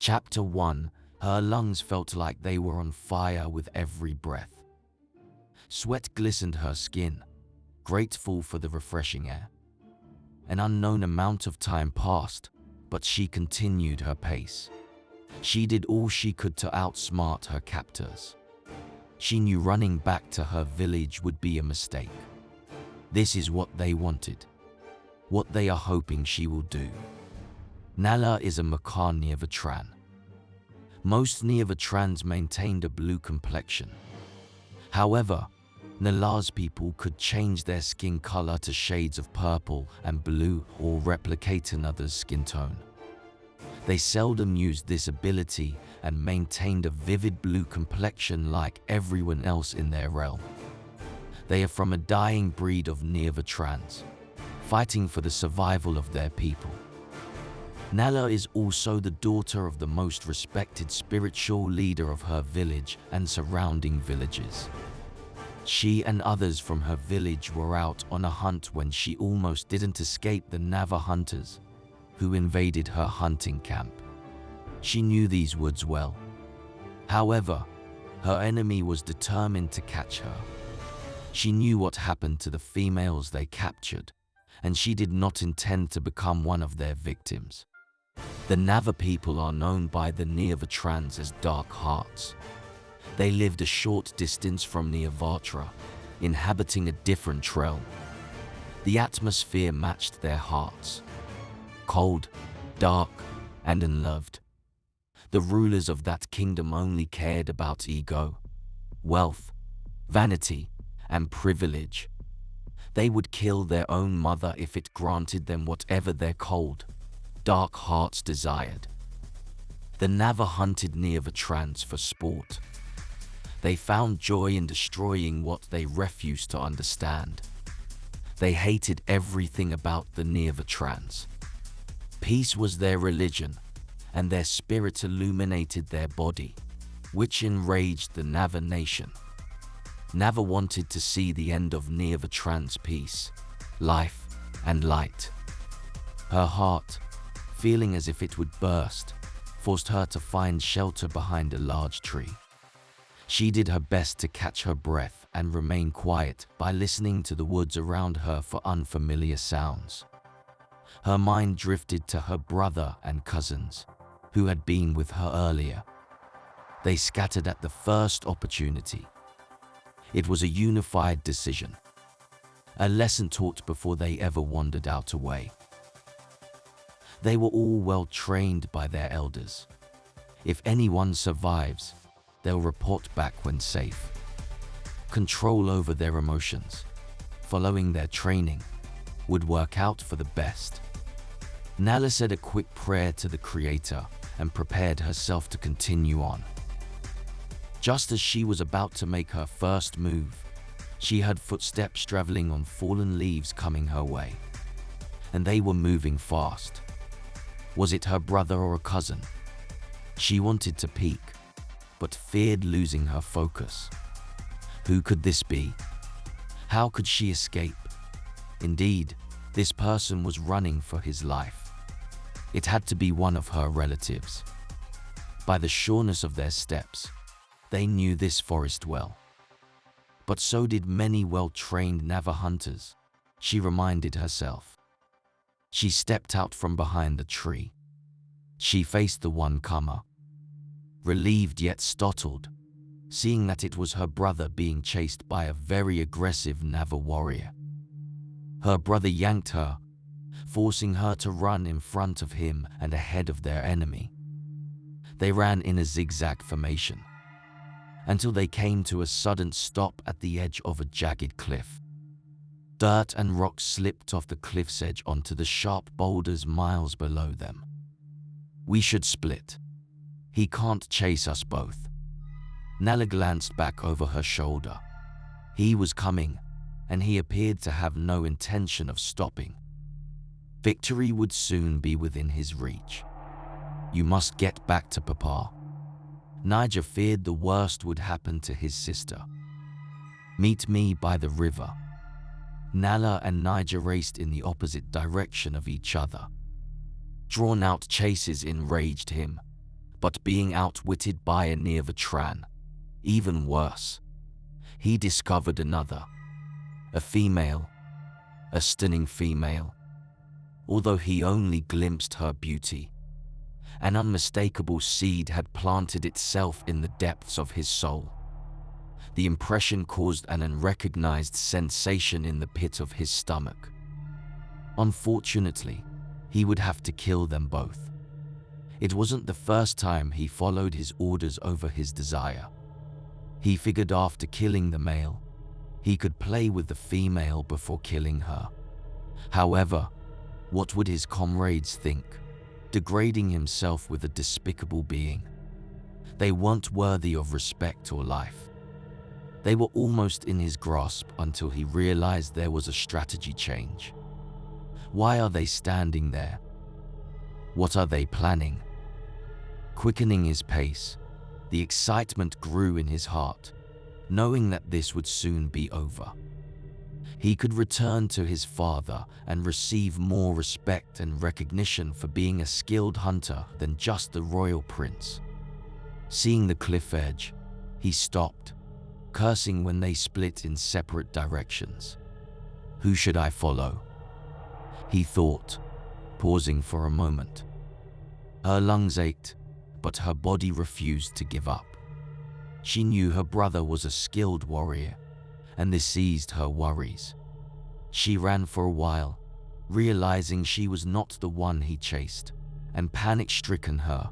Chapter 1. Her lungs felt like they were on fire with every breath. Sweat glistened her skin, grateful for the refreshing air. An unknown amount of time passed, but she continued her pace. She did all she could to outsmart her captors. She knew running back to her village would be a mistake. This is what they wanted, what they are hoping she will do. Nala is a Makar Nirvatran. Most Nirvatrans maintained a blue complexion. However, Nala's people could change their skin color to shades of purple and blue or replicate another's skin tone. They seldom used this ability and maintained a vivid blue complexion like everyone else in their realm. They are from a dying breed of Nirvatrans, fighting for the survival of their people. Nala is also the daughter of the most respected spiritual leader of her village and surrounding villages. She and others from her village were out on a hunt when she almost didn't escape the Nava hunters, who invaded her hunting camp. She knew these woods well. However, her enemy was determined to catch her. She knew what happened to the females they captured, and she did not intend to become one of their victims. The Nava people are known by the Nirvatrans as Dark Hearts. They lived a short distance from Nirvatra, inhabiting a different realm. The atmosphere matched their hearts. Cold, dark, and unloved. The rulers of that kingdom only cared about ego, wealth, vanity, and privilege. They would kill their own mother if it granted them whatever their cold, dark hearts desired. The Nava hunted Nirvatrans for sport. They found joy in destroying what they refused to understand. They hated everything about the Nirvatrans. Peace was their religion, and their spirit illuminated their body, which enraged the Nava nation. Nava wanted to see the end of Nirvatran's peace, life, and light. Her heart, feeling as if it would burst, forced her to find shelter behind a large tree. She did her best to catch her breath and remain quiet by listening to the woods around her for unfamiliar sounds. Her mind drifted to her brother and cousins, who had been with her earlier. They scattered at the first opportunity. It was a unified decision, a lesson taught before they ever wandered out away. They were all well trained by their elders. If anyone survives, they'll report back when safe. Control over their emotions, following their training, would work out for the best. Nala said a quick prayer to the Creator and prepared herself to continue on. Just as she was about to make her first move, she heard footsteps traveling on fallen leaves coming her way. And they were moving fast. Was it her brother or a cousin? She wanted to peek, but feared losing her focus. Who could this be? How could she escape? Indeed, this person was running for his life. It had to be one of her relatives. By the sureness of their steps, they knew this forest well. But so did many well-trained Nava hunters, she reminded herself. She stepped out from behind the tree. She faced the one-comer, relieved yet startled, seeing that it was her brother being chased by a very aggressive Nava warrior. Her brother yanked her, forcing her to run in front of him and ahead of their enemy. They ran in a zigzag formation, until they came to a sudden stop at the edge of a jagged cliff. Dirt and rocks slipped off the cliff's edge onto the sharp boulders miles below them. We should split. He can't chase us both. Nala glanced back over her shoulder. He was coming, and he appeared to have no intention of stopping. Victory would soon be within his reach. You must get back to Papa. Niger feared the worst would happen to his sister. Meet me by the river. Nala and Niger raced in the opposite direction of each other. Drawn-out chases enraged him, but being outwitted by a Nirvatran, even worse. He discovered another, a female, a stunning female. Although he only glimpsed her beauty, an unmistakable seed had planted itself in the depths of his soul. The impression caused an unrecognized sensation in the pit of his stomach. Unfortunately, he would have to kill them both. It wasn't the first time he followed his orders over his desire. He figured after killing the male, he could play with the female before killing her. However, what would his comrades think, degrading himself with a despicable being? They weren't worthy of respect or life. They were almost in his grasp until he realized there was a strategy change. Why are they standing there? What are they planning? Quickening his pace, the excitement grew in his heart, knowing that this would soon be over. He could return to his father and receive more respect and recognition for being a skilled hunter than just the royal prince. Seeing the cliff edge, he stopped, cursing when they split in separate directions. Who should I follow? He thought, pausing for a moment. Her lungs ached, but her body refused to give up. She knew her brother was a skilled warrior, and this eased her worries. She ran for a while, realizing she was not the one he chased, and panic-stricken her.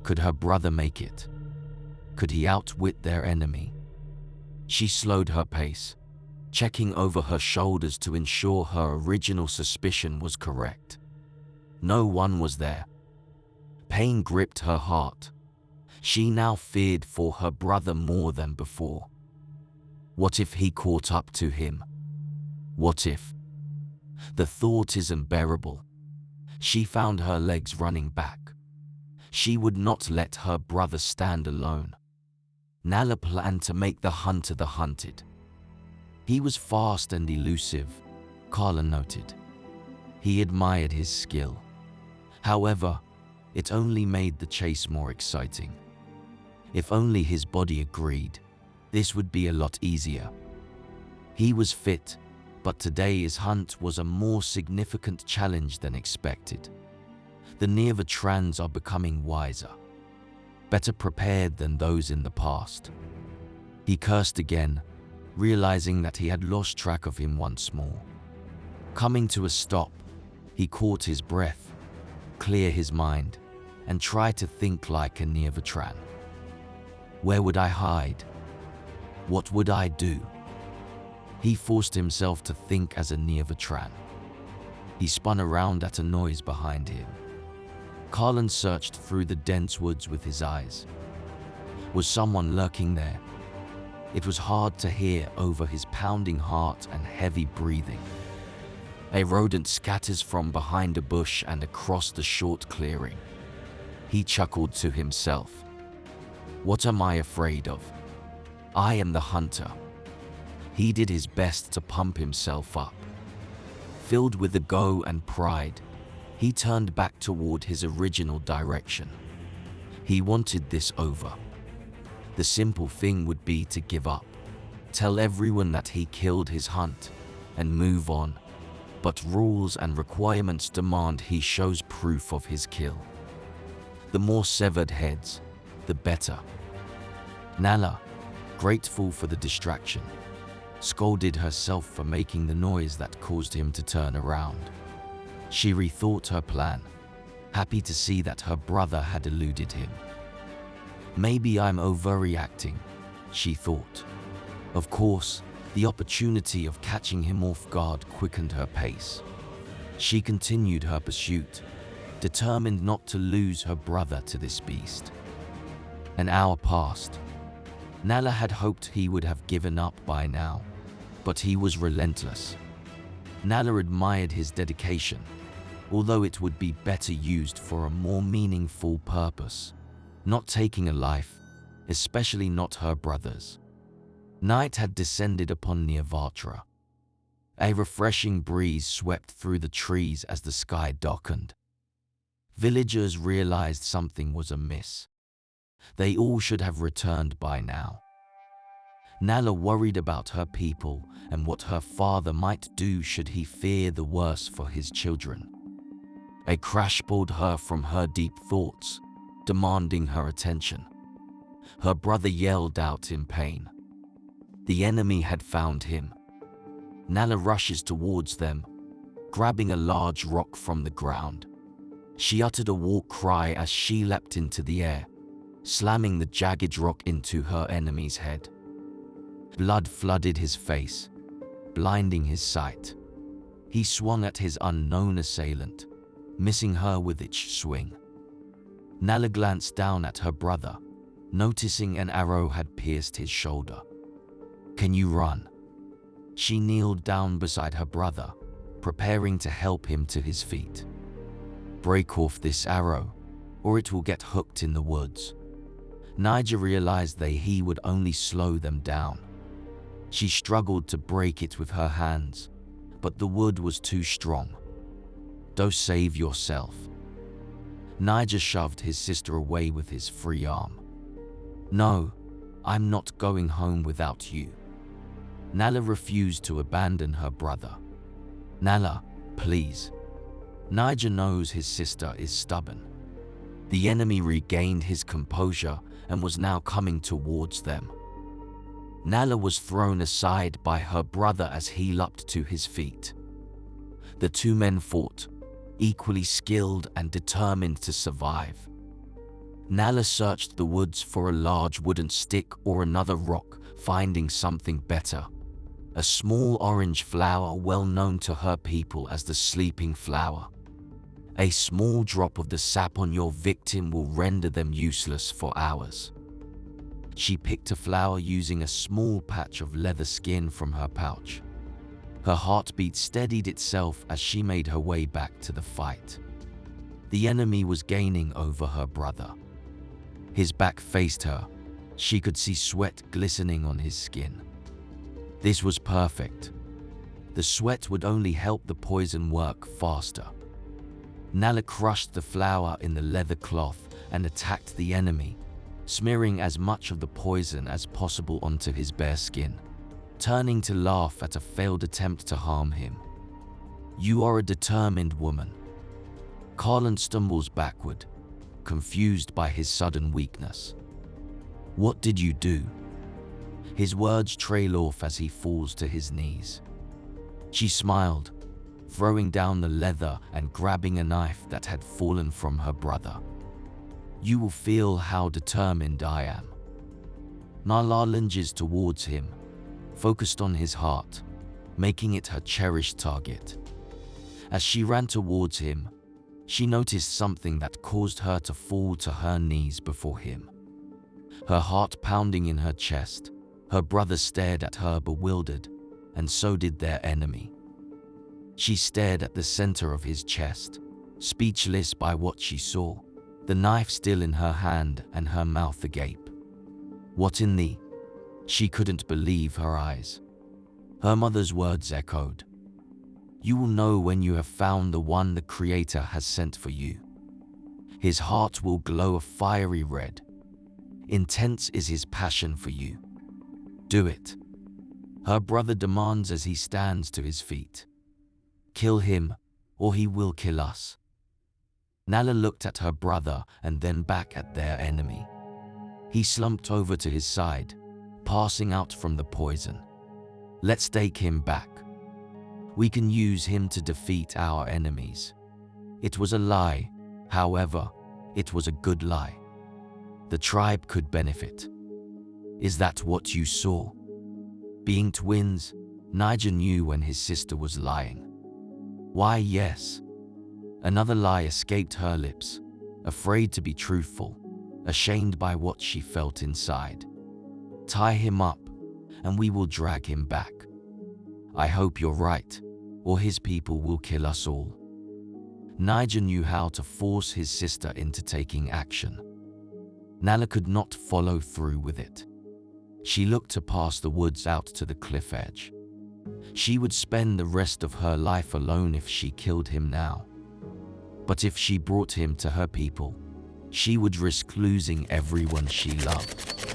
Could her brother make it? Could he outwit their enemy? She slowed her pace, checking over her shoulders to ensure her original suspicion was correct. No one was there. Pain gripped her heart. She now feared for her brother more than before. What if he caught up to him? What if? The thought is unbearable. She found her legs running back. She would not let her brother stand alone. Nala planned to make the hunter the hunted. He was fast and elusive, Carla noted. He admired his skill. However, it only made the chase more exciting. If only his body agreed, this would be a lot easier. He was fit, but today's hunt was a more significant challenge than expected. The Nirvatrans are becoming wiser, better prepared than those in the past. He cursed again, realizing that he had lost track of him once more. Coming to a stop, he caught his breath, cleared his mind, and tried to think like a Nirvatran. Where would I hide? What would I do? He forced himself to think as a Nirvatran. He spun around at a noise behind him. Carlin searched through the dense woods with his eyes. Was someone lurking there? It was hard to hear over his pounding heart and heavy breathing. A rodent scatters from behind a bush and across the short clearing. He chuckled to himself. What am I afraid of? I am the hunter. He did his best to pump himself up. Filled with the go and pride, he turned back toward his original direction. He wanted this over. The simple thing would be to give up, tell everyone that he killed his hunt, and move on. But rules and requirements demand he shows proof of his kill. The more severed heads, the better. Nala, grateful for the distraction, scolded herself for making the noise that caused him to turn around. She rethought her plan, happy to see that her brother had eluded him. Maybe I'm overreacting, she thought. Of course, the opportunity of catching him off guard quickened her pace. She continued her pursuit, determined not to lose her brother to this beast. An hour passed. Nala had hoped he would have given up by now. but he was relentless. Nala admired his dedication, although it would be better used for a more meaningful purpose, not taking a life, especially not her brother's. Night had descended upon Nirvatra. A refreshing breeze swept through the trees as the sky darkened. Villagers realized something was amiss. They all should have returned by now. Nala worried about her people and what her father might do should he fear the worst for his children. A crash pulled her from her deep thoughts, demanding her attention. Her brother yelled out in pain. The enemy had found him. Nala rushes towards them, grabbing a large rock from the ground. She uttered a war cry as she leapt into the air, slamming the jagged rock into her enemy's head. Blood flooded his face, blinding his sight. He swung at his unknown assailant, missing her with each swing. Nala glanced down at her brother, noticing an arrow had pierced his shoulder. "Can you run?" She kneeled down beside her brother, preparing to help him to his feet. "Break off this arrow, or it will get hooked in the woods." Niger realized that he would only slow them down. She struggled to break it with her hands, but the wood was too strong. "Don't save yourself." Niger shoved his sister away with his free arm. "No, I'm not going home without you." Nala refused to abandon her brother. "Nala, please." Niger knows his sister is stubborn. The enemy regained his composure and was now coming towards them. Nala was thrown aside by her brother as he leapt to his feet. The two men fought, equally skilled and determined to survive. Nala searched the woods for a large wooden stick or another rock, finding something better. A small orange flower well known to her people as the sleeping flower. A small drop of the sap on your victim will render them useless for hours. She picked a flower using a small patch of leather skin from her pouch. Her heartbeat steadied itself as she made her way back to the fight. The enemy was gaining over her brother. His back faced her. She could see sweat glistening on his skin. This was perfect. The sweat would only help the poison work faster. Nala crushed the flower in the leather cloth and attacked the enemy, smearing as much of the poison as possible onto his bare skin, turning to laugh at a failed attempt to harm him. "You are a determined woman." Carlin stumbles backward, confused by his sudden weakness. "What did you do?" His words trail off as he falls to his knees. She smiled, throwing down the leather and grabbing a knife that had fallen from her brother. "You will feel how determined I am." Nala lunges towards him, focused on his heart, making it her cherished target. As she ran towards him, she noticed something that caused her to fall to her knees before him. Her heart pounding in her chest, her brother stared at her bewildered, and so did their enemy. She stared at the center of his chest, speechless by what she saw, the knife still in her hand and her mouth agape. "What in the—" She couldn't believe her eyes. Her mother's words echoed. "You will know when you have found the one the Creator has sent for you. His heart will glow a fiery red. Intense is his passion for you. Do it." Her brother demands as he stands to his feet. "Kill him, or he will kill us." Nala looked at her brother and then back at their enemy. He slumped over to his side, passing out from the poison. "Let's take him back. We can use him to defeat our enemies." It was a lie, however, it was a good lie. The tribe could benefit. "Is that what you saw?" Being twins, Niger knew when his sister was lying. "Why, yes." Another lie escaped her lips, afraid to be truthful, ashamed by what she felt inside. "Tie him up, and we will drag him back." I hope you're right, or his people will kill us all. Niger knew how to force his sister into taking action. Nala could not follow through with it. She looked to pass the woods out to the cliff edge. She would spend the rest of her life alone if she killed him now. But if she brought him to her people, she would risk losing everyone she loved.